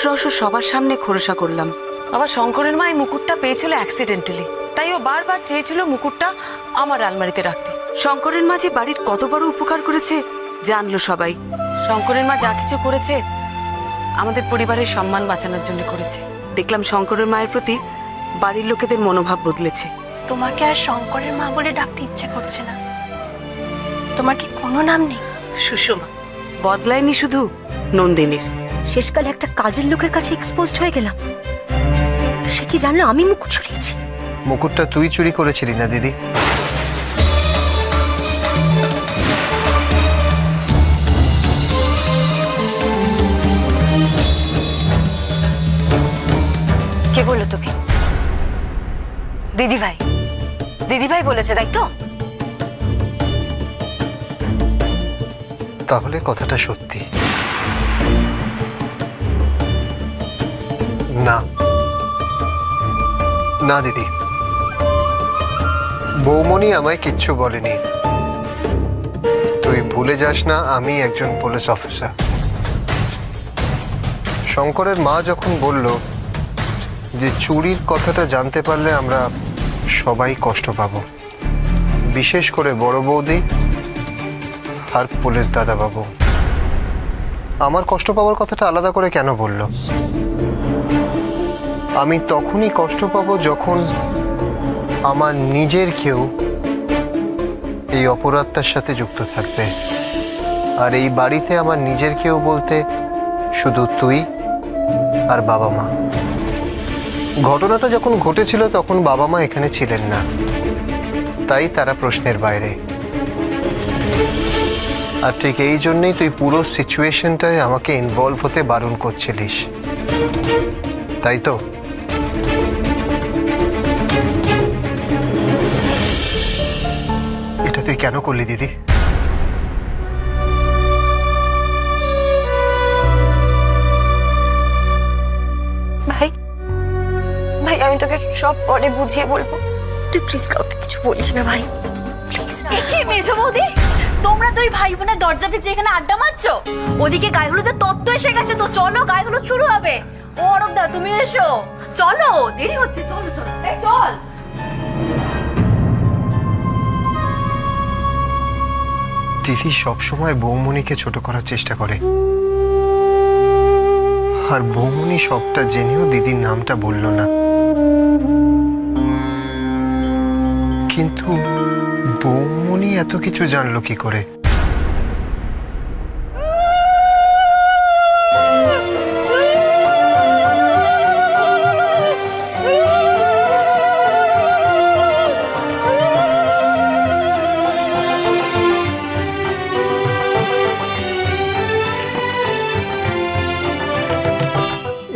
রহস্য সবার সামনে খোলসা করলাম। আবার শঙ্করের মা এই মুকুটটা পেয়েছিল অ্যাক্সিডেন্টালি, তাই ও বারবার চেয়েছিল মুকুটটা আমার আলমারিতে রাখতে। শঙ্করের মা যে বাড়ির কত বড় উপকার করেছে জানলো সবাই। শঙ্করের মা যা কিছু করেছে আমাদের পরিবারের সম্মান বাঁচানোর জন্য করেছে। দেখলাম শঙ্করের মায়ের প্রতি বাড়ির লোকেদের মনোভাব বদলেছে। তোমাকে আর শঙ্করের মা বলে ডাকতে ইচ্ছে করছে না। তোমার কি কোনো নাম নেই? সুষমা। বদলায়নি শুধু নন্দিনীর। শেষকালে একটা কাজের লোকের কাছে এক্সপোজড হয়ে গেলাম। সে কি জানলো আমি মুকুট চুরিয়েছি? মুকুটটা তুই চুরি করেছিলি না দিদি? কে বললো তোকে? দিদিভাই। দিদিভাই বলেছে, তাই তো? তাহলে কথাটা সত্যি। না না দিদি, বৌমনি আমায় কিচ্ছু বলেনি। তুই ভুলে যাস না আমি একজন পুলিশ অফিসার। শঙ্করের মা যখন বলল যে চুরির কথাটা জানতে পারলে আমরা সবাই কষ্ট পাবো, বিশেষ করে বড় বৌদি আর পুলিশ দাদা বাবু, আমার কষ্ট পাওয়ার কথাটা আলাদা করে কেন বলল? আমি তখনই কষ্ট পাবো যখন আমার নিজের কেউ এই অপরাধটার সাথে যুক্ত থাকবে। আর এই বাড়িতে আমার নিজের কেউ বলতে শুধু তুই আর বাবা মা। ঘটনাটা যখন ঘটেছিল তখন বাবা মা এখানে ছিলেন না, তাই তারা প্রশ্নের বাইরে। আর ঠিক এই জন্যই তুই পুরো সিচুয়েশনটায় আমাকে ইনভলভ হতে বারণ করছিলিস, তাই তো? এটা তুই কেন করলি দিদি? ভাই, ভাই আমি তোকে সব পরে বুঝিয়ে বলবো। তুই প্লিজ কাউকে কিছু বলিস না ভাই, প্লিজ। কি মেজো বৌদি, তোমরা দুই ভাই বোনের দরজা ভেজে এখানে আড্ডা মারছো? ওদিকে গায়ে হলুদের তত্ত্ব এসে গেছে, তো চলো গায়ে হলুদ শুরু হবে। ও অরবদা তুমি এসো, চলো দেরি হচ্ছে, চলো চলো এই চল। দিদি সবসময় বৌমনিকে ছোট করার চেষ্টা করে, আর বৌমনি সবটা জেনেও দিদির নামটা বলল না। কিন্তু বৌমনি এত কিছু জানলো কি করে?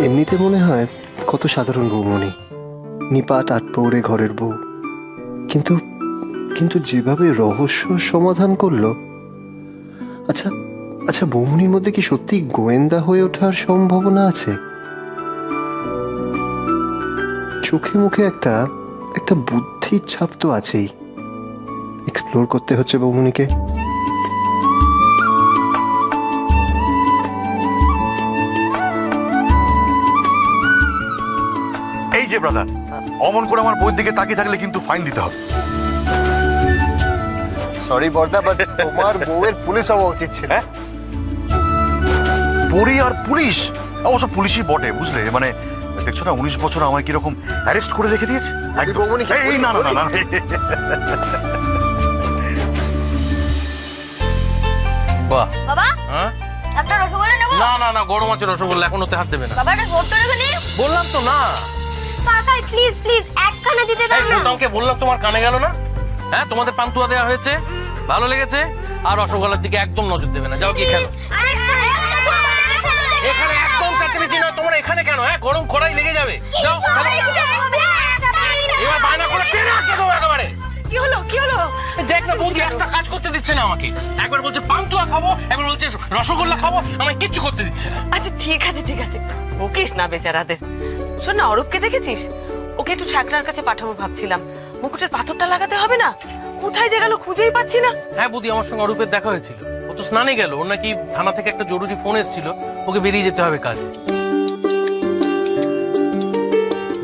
এমনিতে মনে হয় কত সাধারণ বৌমনি, নিপাট আটপৌরে ঘরের বউ, কিন্তু কিন্তু যেভাবে রহস্য সমাধান করলো। আচ্ছা আচ্ছা, বৌমনির মধ্যে কি সত্যি গোয়েন্দা হয়ে ওঠার সম্ভাবনা আছে? চোখে মুখে একটা একটা বুদ্ধির ছাপ তো আছেই। এক্সপ্লোর করতে হচ্ছে বৌমনিকে। এই যে ব্রাদার, অমন করে আমার বইয়ের দিকে তাকিয়ে থাকলে কিন্তু ফাইন দিতে হবে। সরি বর্দা, বাট তোমার বউয়ের পুলিশ হওয়া উচিত ছিল। পরি আর পুলিশ, অবশ্য পুলিশই বটে, বুঝলে? মানে দেখছো না 19 বছর আমায় কিরকম অ্যারেস্ট করে রেখে দিয়েছে। এই না না না, বাহ বাবা, হ্যাঁ একটা রসগোল্লা নেবো? না না না, গরম আছে রসগোল্লা, এখন ওতে হাত দেবে না। বাবা, একটা ফটো রেখে নি। বললাম তো না। কাকাই প্লিজ প্লিজ একখানা দিতে দাও এই না। তোমাকে বললাম, তোমার কানে গেল না? হ্যাঁ, তোমাদের পান্তুয়া দেওয়া হয়েছে, ভালো লেগেছে, আর রসগোল্লার দিকে একদম নজর দেবে না। যাও কি খেলো। আরে এখানে একদম চাচামেচি নয়, তোমরা এখানে কেন? হ্যাঁ, গরম কড়াই লেগে যাবে। যাও খেলো। এবার বায়না করে টেনে আটকে দেবো একেবারে। কি হলো কি হলো? দেখ না বৌদি, একটা কাজ করতে দিচ্ছে না আমাকে। একবার বলছে পান্তুয়া খাবো, একবার বলছে রসগোল্লা খাবো, আমায় কিচ্ছু করতে দিচ্ছে না। আচ্ছা ঠিক আছে ঠিক আছে, বকিস না বেচারাদের। শোন না, অরূপকে দেখেছিস? ওকে একটু ঠাকরার কাছে পাঠাবো ভাবছিলাম। মুকুটের পাথরটা লাগাতে হবে না? কোথায় যে গেল খুঁজেই পাচ্ছি না। হ্যাঁ বৌদি, আমার সঙ্গে অরূপের দেখা হয়েছিল, ও তো তো স্নানে গেল, ওর নাকি থানা থেকে একটা জরুরি ফোন এসেছিল, ওকে বেরিয়ে যেতে হবে কাজে।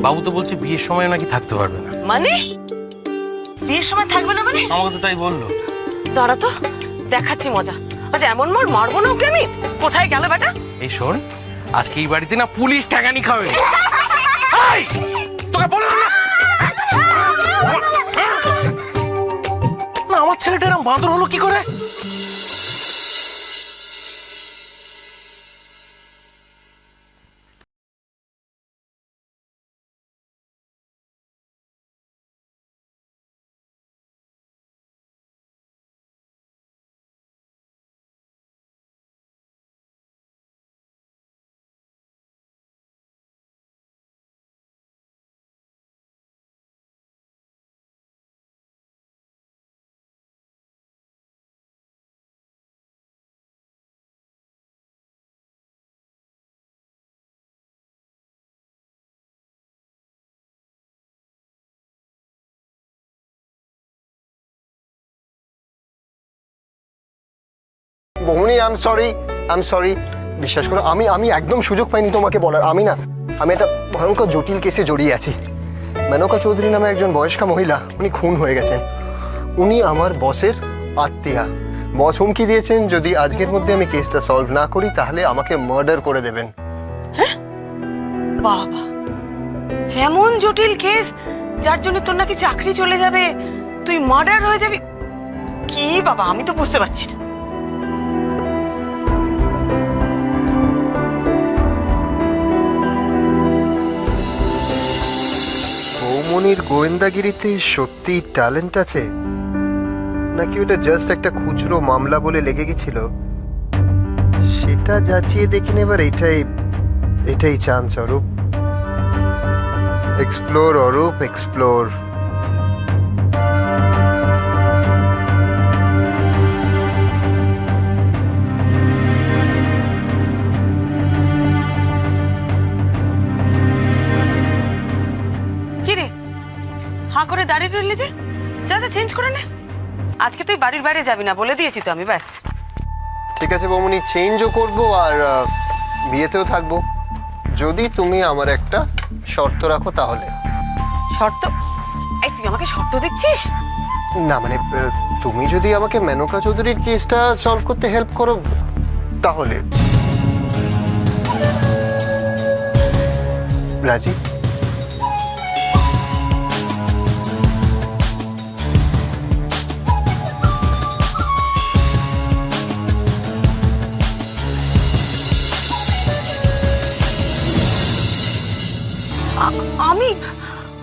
বাবু তো বলছে বিয়ের সময় নাকি থাকতে পারবে না। মানে বিয়ের সময় থাকবে না মানে? আমাকে তো তাই বললো। দাঁড়া তো, দেখাচ্ছি মজা। আচ্ছা এমন মার মারবো না ওকে আমি। কোথায় গেল বেটা? এই শোন, আজকে এই বাড়িতে না পুলিশ ঠ্যাঙানি খাবে। এই, তোকে বললাম না। না, আমার ছেলেটা এরকম বাঁদর হলো কি করে? বৌমনি আই এম সরি বিশ্বাস করো, আমি একদম সুযোগ পাইনি তোমাকে বলার। আমি একটা ভয়ঙ্কর জটিল কেসে জড়িয়ে আছি। মেনকা চৌধুরী নামে একজন বয়স্কা মহিলা, উনি খুন হয়ে গেছেন। উনি আমার বসের আত্মীয়া। বস হুমকি দিয়েছেন যদি আজকের মধ্যে আমি কেসটা সলভ না করি তাহলে আমাকে মার্ডার করে দেবেন। বাবা, এমন জটিল কেস যার জন্য তোর নাকি চাকরি চলে যাবে, তুই মার্ডার হয়ে যাবি? কি বাবা, আমি তো বুঝতে পারছি না। বৌমনির গোয়েন্দাগিরিতে সত্যি ট্যালেন্ট আছে নাকি ওটা জাস্ট একটা খুচরো মামলা বলে লেগে গেছিল, সেটা যাচিয়ে দেখি এবার। এটাই chance Arup. Explore Arup, explore. কি রে, হাঁ করে দাঁড়িয়ে রইলি যে? যা যা চেঞ্জ করে নে। আজকে তুই বাড়ির বাইরে যাবি না বলে দিয়েছি তো আমি, ব্যাস। ঠিক আছে বৌমনি, চেঞ্জও করবো আর বিয়েতেও থাকবো, যদি তুমি আমার একটা শর্ত রাখো তাহলে। শর্ত? এই তুই আমাকে শর্ত দিচ্ছিস? না মানে তুমি যদি আমাকে মেনকা চৌধুরীর কেসটা সলভ করতে হেল্প করো তাহলে। রাজি? আমি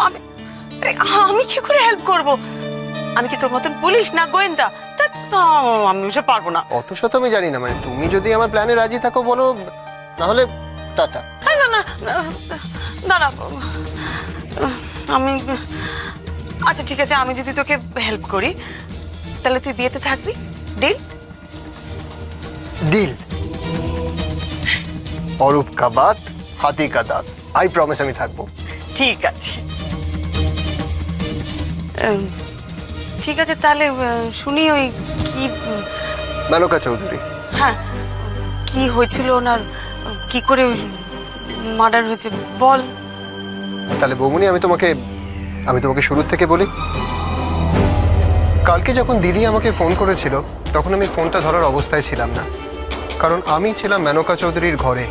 আমি আরে, আমি কি করে হেল্প করব? আমি কি তোর মতন পুলিশ না গোয়েন্দা? আমি ওসব পারবো না। অত শত আমি জানি না, মানে তুমি যদি আমার প্ল্যানে রাজি থাকো বলো, নাহলে টাটা। না না দাঁড়া, আমি আচ্ছা ঠিক আছে, আমি যদি তোকে হেল্প করি তাহলে তুই বিয়েতে থাকবি, ডিল? ডিল। অরূপ কা বাত হাতি কা দাঁত, আই প্রমিস আমি থাকবো। ঠিক আছে ঠিক আছে, তাহলে শুনি ওই কি মেনকা চৌধুরী, হ্যাঁ কি হয়েছিল ওনার, কি করে মার্ডার হয়েছে বল। তাহলে বৌমনি আমি তোমাকে শুরু থেকে বলি। কালকে যখন দিদি আমাকে ফোন করেছিল তখন আমি ফোনটা ধরার অবস্থায় ছিলাম না, কারণ আমি ছিলাম মেনকা চৌধুরীর ঘরে,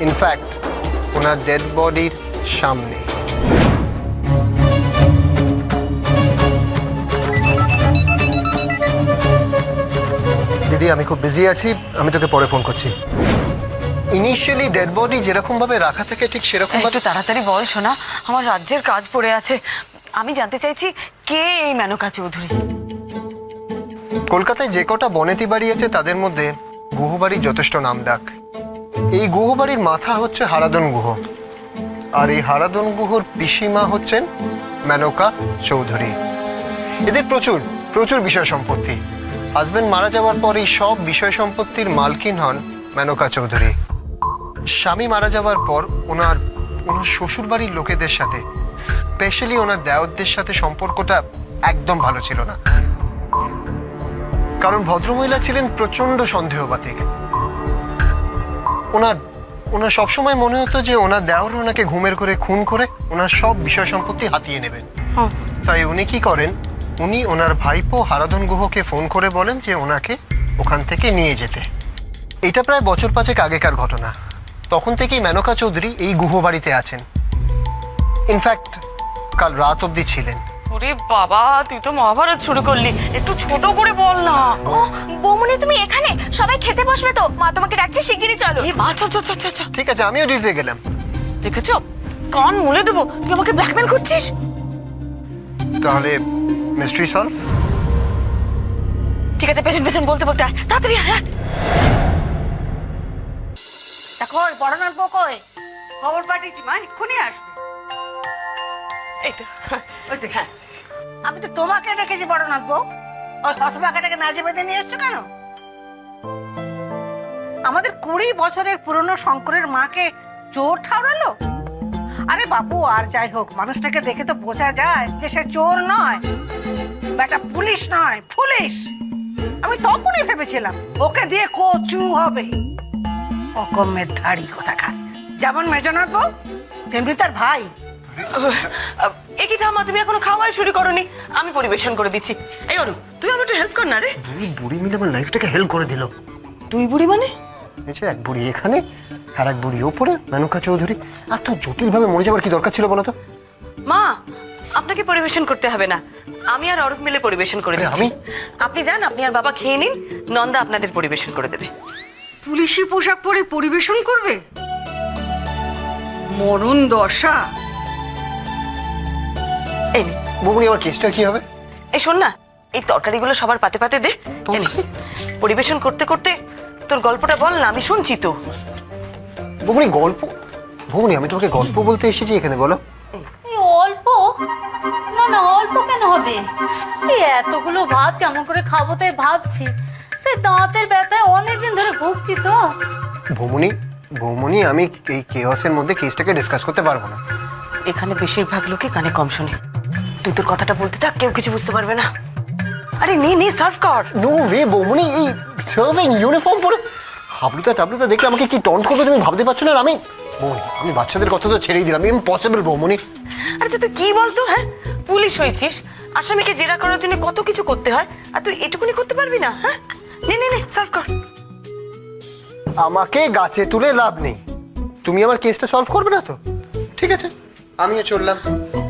ইনফ্যাক্ট ওনার ডেড বডির সামনে। দিদি আমি খুব বিজি আছি, আমি তোকে পরে ফোন করছি। ইনিশিয়ালি ডেড বডি যেরকম ভাবে রাখা থাকে ঠিক সেরকম ভাবে। একটু তাড়াতাড়ি বল শোনা, আমার রাজ্যের কাজ পড়ে আছে। আমি জানতে চাইছি কে এই মেনকা চৌধুরী? কলকাতায় যে কটা বনেতি বাড়ি আছে তাদের মধ্যে গুহবাড়ির যথেষ্ট নাম ডাক। এই গুহবাড়ির মাথা হচ্ছে হারাধন গুহ, আর এই হারাধন গুহর পিসিমা হচ্ছেন মেনকা চৌধুরী। এদের প্রচুর প্রচুর বিষয় সম্পত্তি। হাজবেন্ড মারা যাওয়ার পর এই সব বিষয় সম্পত্তির মালকিন হন মেনকা চৌধুরী। স্বামী মারা যাওয়ার পর ওনার শ্বশুর বাড়ির লোকেদের সাথে, স্পেশালি ওনার দেওরদের সাথে সম্পর্কটা একদম ভালো ছিল না। কারণ ভদ্রমহিলা ছিলেন প্রচন্ড সন্দেহবাতিক। ওনার সবসময় মনে হতো যে ওনার দেওর ওনাকে ঘুমের করে খুন করে ওনার সব বিষয় সম্পত্তি হাতিয়ে নেবেন। তাই উনি কি করেন, উনি ওনার ভাইপো হারাধন গুহকে ফোন করে বলেন যে ওনাকে ওখান থেকে নিয়ে যেতে। এটা প্রায় বছর 5 আগেকার ঘটনা। তখন থেকেই মেনকা চৌধুরী এই গুহ বাড়িতে আছেন। ইনফ্যাক্ট কাল রাত অবধি ছিলেন। ওরে বাবা, তুই তো মহাভারত শুরু করলি, একটু ছোট করে বল না। ও বৌমনি, তুমি এখানে? সবাই খেতে বসবে তো, মা তোমাকে ডাকছে, শিগগিরই চলো। এই মা, চল চল চল চল চল। ঠিক আছে, আমিও ডিউটিতে গেলাম। দেখেছো, কান মুলে দেবো। তুই আমাকে ব্ল্যাকমেল করছিস। তাহলে মিস্ট্রি সলভ। ঠিক আছে, পেছন পেছন বলতে বলতে আয়, তাড়াতাড়ি আয়। হ্যাঁ, দেখো বড়নার বউ কই? খবর পাঠিয়েছি মা, এক্ষুনি আসবে। এই তো। ওই তো, হ্যাঁ, আমি তো তোমাকে ডেকেছি বড়নাথ বউ। ওই হতভাগাটাকে নাজে বেঁধে নিয়ে এসছো কেন? আমাদের 20 বছরের পুরনো শঙ্করের মাকে চোর ঠাউরালো? আরে বাপু, আর যাই হোক, মানুষটাকে দেখে তো বোঝা যায় যে সে চোর নয়, বেটা পুলিশ নয়, পুলিশ। আমি তখনই ভেবেছিলাম ওকে দিয়ে কচু হবে। অকম্মের ধাড়ি কোথাকার। যেমন মেজনাথ বউ তেমনি তার ভাই। একই ঠাম্মা, তুমি এখনো খাওয়াই শুরু করনি, আমি পরিবেশন করে দিচ্ছি। এই অরু, তুই আমার একটু হেল্প কর না রে। দুই বুড়ি মিলে আমার লাইফটাকে হেল্প করে দিল। তুই বুড়ি মানে? এই যে এক বুড়ি এখানে আর এক বুড়ি ওপরে, মেনকা চৌধুরী। আর তো জটিলভাবে মরে যাওয়ার কি দরকার ছিল বলো তো? মা, আপনাকে পরিবেশন করতে হবে না, আমি আর অরূপ মিলে পরিবেশন করে আরে দিচ্ছি। আমি? আপনি যান, আপনি আর বাবা খেয়ে নিন, নন্দা আপনাদের পরিবেশন করে দেবে। পুলিশি পোশাক পরে পরিবেশন করবে? মরণ দশা। এই নে, বৌমনি, আমার কেসটা কি হবে? এই শোন না, এই তরকারিগুলো সবার পাতে পাতে দে। এই নে, পরিবেশন করতে করতে তোর গল্পটা বল না, আমি শুনছি তো। বৌমনি, গল্প? বৌমনি, আমি তোমাকে গল্প বলতে এসেছি এখানে, বলো। এই অল্প? না না, অল্প কেন হবে? এই এতগুলো ভাত কেমন করে খাবো তাই ভাবছি। সেই দাঁতের ব্যথায় অনেকদিন ধরে ভুগছি তো। বৌমনি, আমি এই কেওয়াসের মধ্যে কেসটাকে ডিসকাস করতে পারবো না। এখানে বেশিরভাগ লোকই কানে কম শোনে। তুই তোর কথাটা বলতে থাক, কেউ কিছু বুঝতে পারবে না। আরে নে নে, সার্ভ কর। নো ওয়ে বৌমনি, এই সার্ভিং ইউনিফর্ম পরে টাবলুতা দেখে আমাকে কি টন্ট করবে তুমি ভাবতে পারছো না? আর বৌমনি, আমি বাচ্চাদের কথা তো ছেড়েই দিলাম, ইম্পসিবল বৌমনি। আরে তুই কি বলতো? হ্যাঁ, পুলিশ হয়েছিস, আসামিকে জেরা করার জন্য কত কিছু করতে হয়, আর তুই এটুকুনি করতে পারবি না? হ্যাঁ, নে নে নে, সার্ভ কর। আমাকে গাছে তুলে লাভ নেই। তুমি আমার কেসটা সলভ করবে না তো? ঠিক আছে, আমিও চললাম।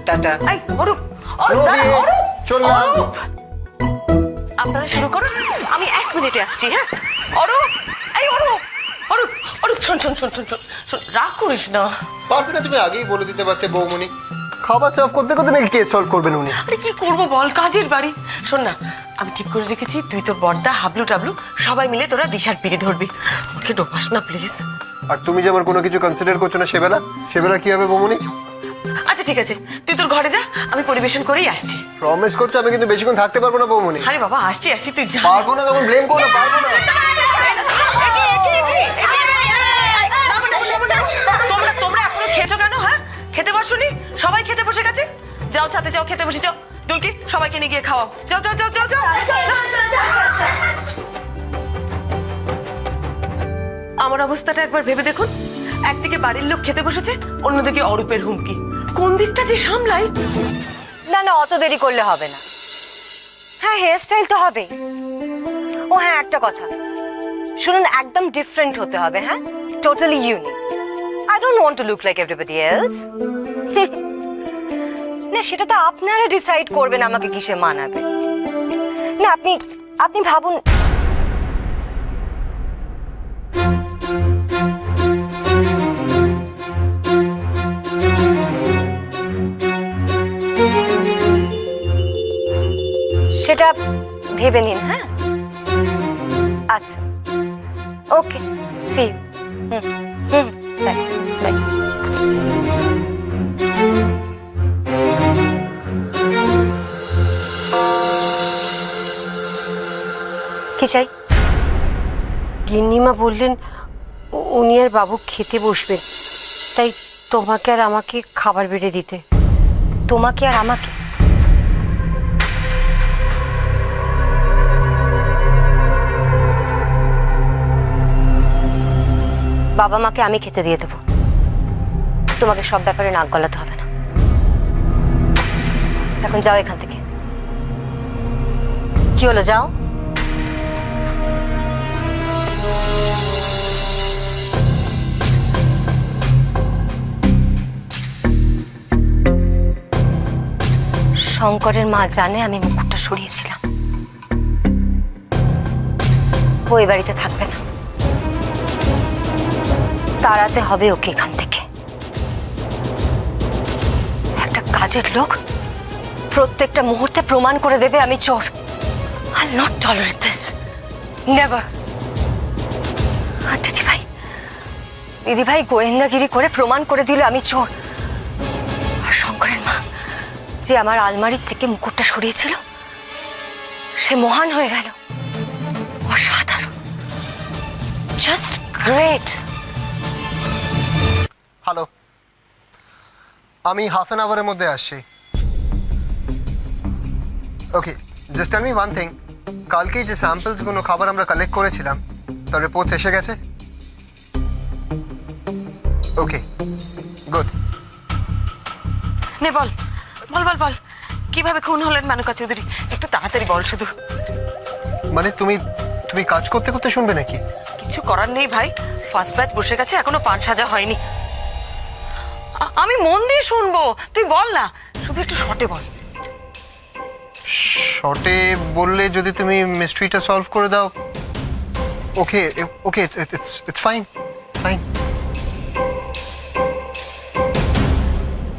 টাটা। এই অরূপ, অরূপ দাঁড়া, অরূপ, চললাম। অরূপ। আপনারা শুরু করুন, আমি 1 মিনিটে আসছি। হ্যাঁ, অরূপ, এই অরূপ, অরূপ, অরূপ, শোন শোন শোন শোন শোন শোন, রাগ করিস না। পারবে না? তুমি আগেই বলে দিতে পারতে বৌমনি। খাবার সার্ভ করতে করতে নাকি কেস সলভ করবেন উনি? আরে কি করবো বল, কাজের বাড়ি। শোন না, আমি ঠিক করে রেখেছি, তুই তোর বড়দা, হাবলু টাবলু সবাই মিলে তোরা দিশার পিড়ে ধরবি। আমাকে ডোবাস না প্লিজ। আর তুমি যে আমার কোনো কিছু কনসিডার করছো না, সেবেলা কি হবে বৌমনি? আচ্ছা ঠিক আছে, তুই তোর ঘরে যা, আমি পরিবেশন করেই আসছি। প্রমিস করছো? আমি কিন্তু বেশিক্ষণ থাকতে পারবো না বৌমনি। আরে বাবা, আসছি আসছি, তুই যা। পারবো না, তখন ব্লেম করো না, পারবো না। তোমরা এখনো খেয়েছো কেন? হ্যাঁ, খেতে বসোনি? সবাই খেতে বসে গেছে, যাও ছাদে যাও, খেতে বসে যাও। দুলকি, সবাইকে নিয়ে গিয়ে খাওয়াও, যাও যাও যাও যাও যাও। আমার অবস্থাটা একবার ভেবে দেখুন, একদিকে বাড়ির লোক খেতে বসেছে, অন্যদিকে অরূপের হুমকি। কোন দিকটা যে সামলাই। না না, অত দেরি করলে হবে না। হ্যাঁ, হেয়ার স্টাইল তো হবেই। ও হ্যাঁ, একটা কথা শুনুন, একদম ডিফারেন্ট হতে হবে। হ্যাঁ, totally unique. I don't want to look like everybody else. না, সেটা তো আপনারা ডিসাইড করবেন আমাকে কিসে মানাবে। না, আপনি ভাবুন। সেটা ভেবে নিন। হ্যাঁ, আচ্ছা, ওকে, সি ইউ। Bye bye. কি চাই? গিন্নিমা বললেন উনি আর বাবু খেতে বসবেন, তাই তোমাকে আর আমাকে খাবার বেড়ে দিতে। তোমাকে আর আমাকে? বাবা মাকে আমি খেতে দিয়ে দেবো, তোমাকে সব ব্যাপারে নাক গলাতে হবে না। এখন যাও এখান থেকে। কি হলো, যাও। শঙ্করের মা জানে আমি মুকুটটা সরিয়েছিলাম। ও এ বাড়িতে থাকবে না, তাড়াতে হবে ওকে এখান থেকে। একটা কাজের লোক প্রত্যেকটা মুহূর্তে প্রমাণ করে দেবে আমি চোর। I'll not tolerate this. Never. আর দিদিভাই গোয়েন্দাগিরি করে প্রমাণ করে দিল আমি চোর। আর শঙ্করের মা যে আমার আলমারির থেকে মুকুটটা সরিয়েছিল, সে মহান হয়ে গেল। অসাধারণ, জাস্ট গ্রেট। হ্যালো, আমি হাফ অ্যান আওয়ারের মধ্যে আসছি। Okay, just tell me one thing, কালকেই যে স্যাম্পলসগুলো খাবার আমরা কালেক্ট করেছিলাম তার রিপোর্টস এসে গেছে? ওকে, গুড। নে বল বল বল বল, কিভাবে খুন হলেন মেনকা চৌধুরী? একটু তাড়াতাড়ি বল শুধু। মানে তুমি তুমি কাজ করতে করতে শুনবে নাকি? কিছু করার নেই ভাই, ফার্স্ট ব্যাচ বসে গেছে, এখনো পান সাজা হয়নি। আমি মন দিয়ে শুনবো, তুই বল না, শুধু একটু শর্টে বল। শর্টে বললে যদি তুমি মিস্ট্রিটা সলভ করে দাও। Okay okay, it's fine fine.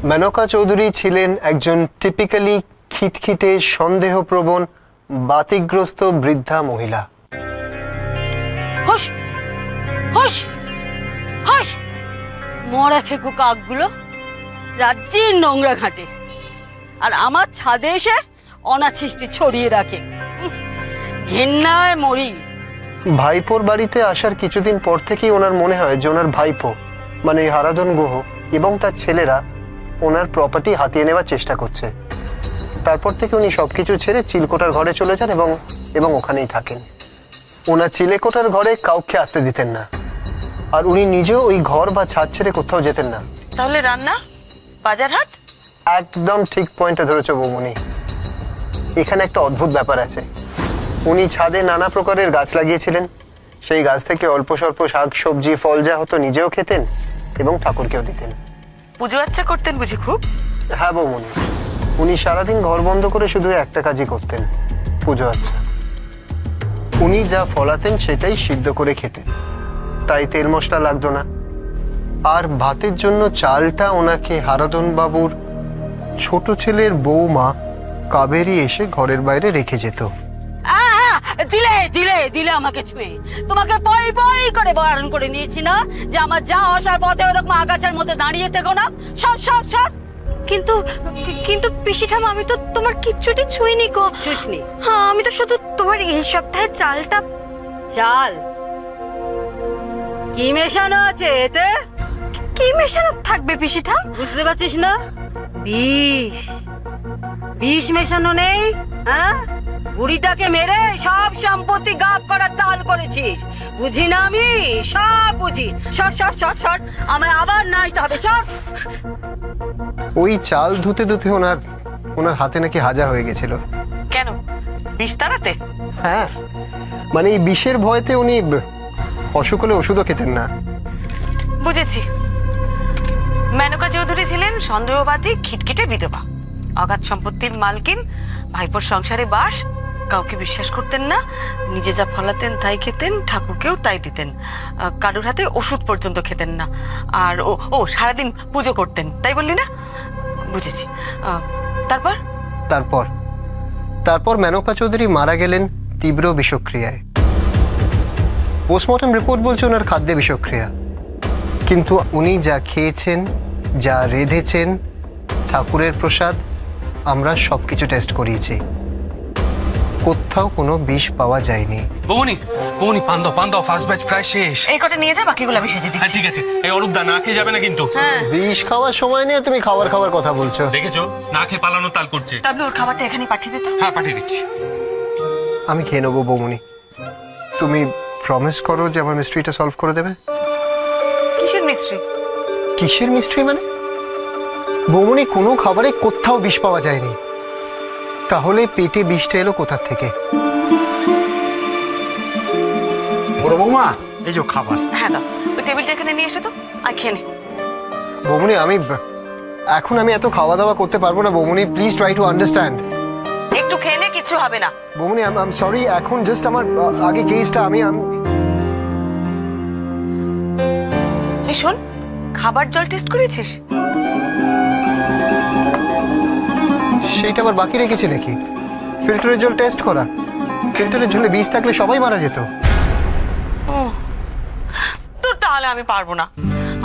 Menaka Chowdhury ছিলেন একজন টিপিক্যালি খিটখিটে, সন্দেহপ্রবণ, বাতিগ্রস্ত বৃদ্ধা মহিলা। হুশ হুশ হুশ, মরা ফেকু কাকগুলো রাজ্যের নোংরা ঘাটে, আর আমার ছাদে এসে অনাছিষ্টি ছড়িয়ে রাখে। ঘেন্নায় মরি। ভাইপোর বাড়িতে আসার কিছুদিন পর থেকেই ওনার মনে হয় যে ওনার ভাইপো মানে হারাধন গুহ এবং তার ছেলেরা ওনার প্রপার্টি হাতিয়ে নেওয়ার চেষ্টা করছে। তারপর থেকে উনি সবকিছু ছেড়ে চিলকোটার ঘরে চলে যান এবং ওখানেই থাকেন। ওনার চিলেকোটার ঘরে কাউকে আসতে দিতেন না, আর উনি নিজেও ওই ঘর বা ছাদ ছেড়ে কোথাও যেতেন না। তাহলে রান্না, বাজার হাট? একদম ঠিক পয়েন্টে ধরেছো বৌমনি। এখানে একটা অদ্ভুত ব্যাপার আছে। উনি ছাদে নানা প্রকারের গাছ লাগিয়েছিলেন, সেই গাছ থেকে অল্প স্বল্প শাক সবজি ফল যা হতো নিজেও খেতেন এবং ঠাকুরকেও দিতেন। পুজো আচ্ছা করতেন বুঝি খুব? হ্যাঁ বৌমনি, উনি সারাদিন ঘর বন্ধ করে শুধু একটা কাজই করতেন, পুজো আচ্ছা। উনি যা ফলাতেন সেটাই সিদ্ধ করে খেতেন, তাই তেল মশলা লাগতো না। আর ভাতের জন্য চালটা ওনাকে হারাধন বাবুর ছোট ছেলের বৌমা কাবেরী এসে ঘরের বাইরে রেখে যেত। দিলে দিলে দিলে আমাকে ছুঁয়ে, তোমাকে পই পই করে বারণ করে নিয়েছি না যে আমার যা আসার পথে ওরকম আগাছার মধ্যে দাঁড়িয়ে থেকো না। সর সর সর। কিন্তু কিন্তু পিসি ঠাম, আমি তো তোমার কিচ্ছুটি ছুঁইনি গো। ছুঁসনি? হ্যাঁ, আমি তো শুধু তোমার এই সপ্তাহে চালটা। চাল কি মেশানো আছে এতে? কি মেশানো থাকবে পিসি ঠাম? বুঝতে পারছিস না? বিষ বিষ মেশানো নেই? হ্যাঁ, বুড়িটাকে মেরে সব সম্পত্তি গাব করার তাল করেছিস। বুঝি না আমি? সব বুঝি। সর সর সর সর, আমায় আবার নাইতে হবে। সর। ওই চাল ধুতে ধুতে ওনার হাতে নাকি হাজা হয়ে গেছিল। কেন, বিষ তাড়াতে? হ্যাঁ, মানে এই বিষের ভয়তে উনি অসুখ হলে ওষুধও খেতেন না। বুঝেছি, মেনকা চৌধুরী ছিলেন সন্দেহবাদী, খিটখিটে বিধবা, অগাধ সম্পত্তির মালকিন, ভাইপোর সংসারে বাস, কাউকে বিশ্বাস করতেন না, নিজে যা ফলাতেন তাই খেতেন, ঠাকুরকেও তাই দিতেন, কারোর হাতে ওষুধ পর্যন্ত খেতেন না। আর ও সারাদিন পুজো করতেন, তাই বললি না? বুঝেছি। তারপর তারপর তারপর মেনকা চৌধুরী মারা গেলেন তীব্র বিষক্রিয়ায়। পোস্টমর্টম রিপোর্ট বলছে ওনার খাদ্যে বিষক্রিয়া, কিন্তু উনি যা খেয়েছেন, যা রেঁধেছেন, ঠাকুরের প্রসাদ, আমরা সবকিছু টেস্ট করিয়েছি, কোথাও কোনো বিষ পাওয়া যায়নি। বৌমনি বৌমনি, পান দাও, ফার্স্ট ব্যাচ প্রায় শেষ। এই কটা নিয়ে যা, বাকিগুলো আমি সেজে হ্যাঁ দিচ্ছি। ঠিক আছে। এই অরূপ দা, না খেয়ে যাবে না কিন্তু। বিষ খাওয়ার সময় নিয়ে তুমি খাওয়ার কথা বলছো। দেখেছো, না খেয়ে পালানো তাল করছে। তাহলে ওর খাবারটা এখানে পাঠিয়ে দিত। হ্যাঁ, পাঠিয়ে দিচ্ছি। আমি খেয়ে নেবো বৌমনি, তুমি প্রমিস করো যে আমার মিস্ট্রিটা সলভ করে দেবে। মিস্ট্রি। কিসের মিস্ট্রি মানে? বৌমনি, কোনো খাবারে কোথাও বিষ পাওয়া যায়নি, তাহলে পেটে বিষটা এলো কোথা থেকে? বড় বৌমা, এই যে খাবার। হ্যাঁ দাও, ওই টেবিলটা এখানে নিয়ে এসে তো আর খেয়ে নে। বৌমনি, এখন আমি এত খাওয়া দাওয়া করতে পারবো না বৌমনি, প্লিজ ট্রাই টু আন্ডারস্ট্যান্ড। একটু খেয়ে নে, কিচ্ছু হবে না। বৌমনি, আই এম সরি, এখন জাস্ট আমার আগে কেসটা আমি এই শোন, খাবার জল টেস্ট করেছিস? সেইটা আবার বাকি রেখেছি নাকি? ফিল্টারের জল টেস্ট করা? ফিল্টারের জলে বিষ থাকলে সবাই মারা যেত। তোর তাহলে আমি পারবো না।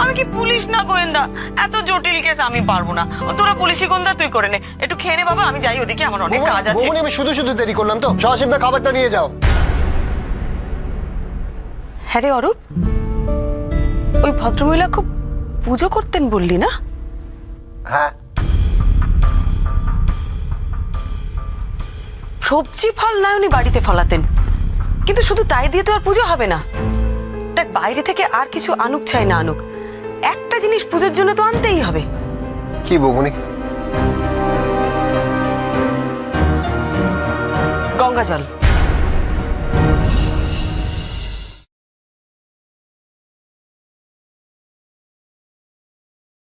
আমি কি পুলিশ না গোয়েন্দা? এত জটিল কেস আমি পারবো না। তোরা পুলিশি গোয়েন্দা তুই করে নে। একটু খেয়ে নে বাবা, আমি যাই ওদিকে, আমার অনেক কাজ আছে। বৌমনি, আমি শুধু শুধু দেরি করলাম তো। সহসিবদা, খাবারটা নিয়ে যাও। হ্যাঁ রে অরূপ, ওই ভদ্রমহিলা খুব পুজো করতেন বললি না? হ্যাঁ। সবজি ফল না উনি বাড়িতে ফলাতেন, কিন্তু শুধু তাই দিয়ে তো আর পুজো হবে না। দেখ, বাইরে থেকে আর কিছু আনুক চাই না আনুক, একটা জিনিস পুজোর জন্য তো আনতেই হবে। কি বৌমনি? গঙ্গা জল।